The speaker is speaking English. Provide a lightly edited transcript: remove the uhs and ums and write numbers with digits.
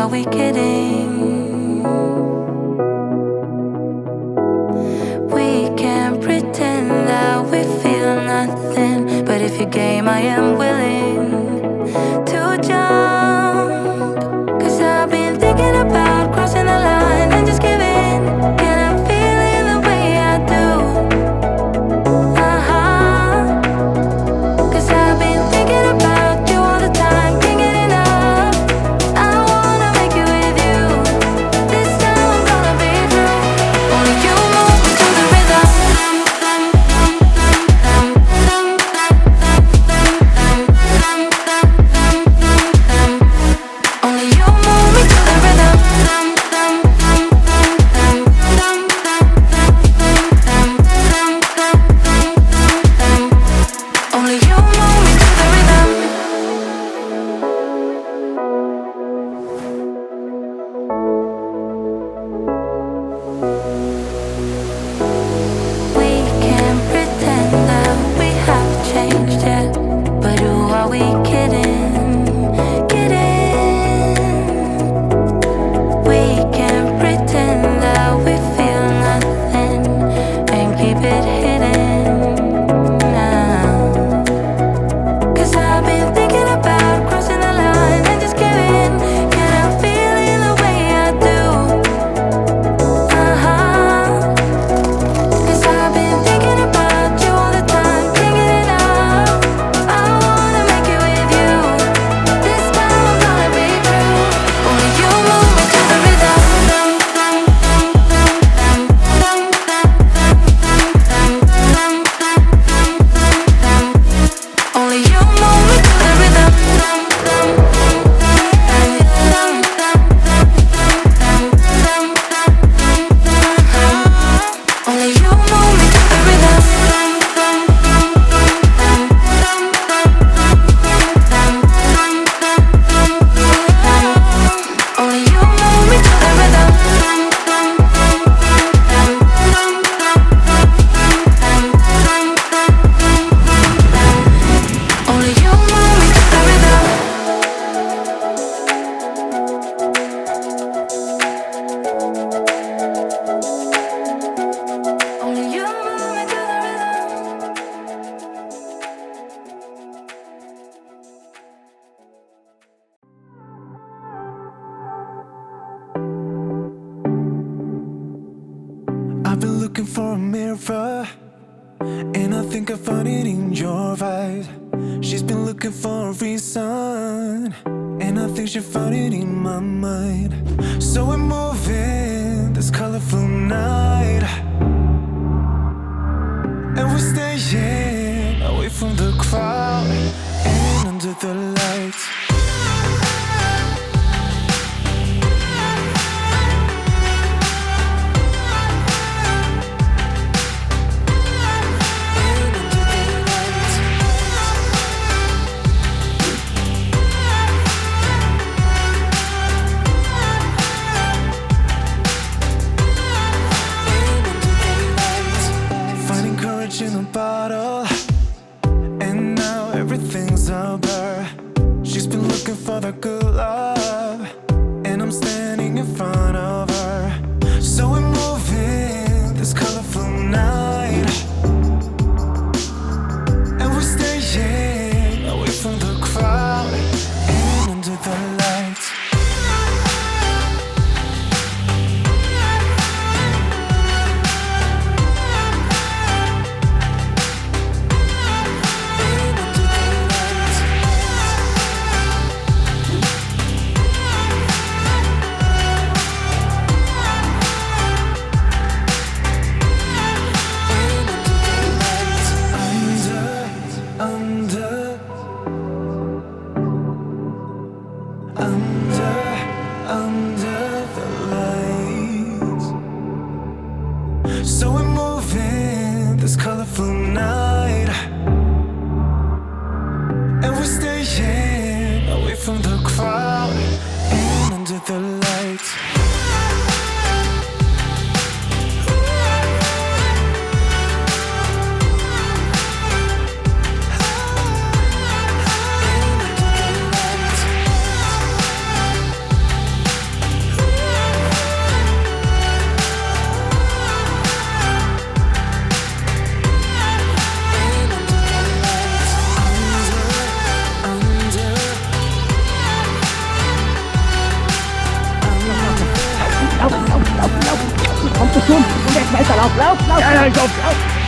are we kidding? We can't pretend that we feel nothing, but if you're game, I am willing to jump. 'Cause I've been thinking about crossing the line and just giving. And I'm feeling the way I do. Cause I've been thinking about you all the time, can't get enough. I wanna make it with you. This time I'm gonna be true. Only you move me to the rhythm. Only you move me to the rhythm. Only you move me to the rhythm. We can't pretend that we have changed yet, but who are we kidding? Kidding. We can't pretend that we feel nothing and keep it hidden now. 'Cause I've been thinking about crossing the line and just giving. And I'm feeling the way I do. 'Cause I've been thinking about you all the time, can't get enough. I wanna make it with you. This time I'm gonna be true. Only you move me to the rhythm. Only you move me to the rhythm. Only you move me to the rhythm. Only you move me to the rhythm. Only you move me to the rhythm. Only you move me to the rhythm. I've been looking for a mirror, and I think I found it in your eyes. She's been looking for a reason, and I think she found it in my mind. So we're moving this colorful night, and we're staying away from the crowd and under the lights. Finding courage in a bottle, and now everything's a blur. She's been looking for the good love, and I'm standing in front of her. So we're moving this colorful night, and we're staying away from the crowd and under the lights. Kommt es schon. Und jetzt weiter, lauf. Ja, ich lauf.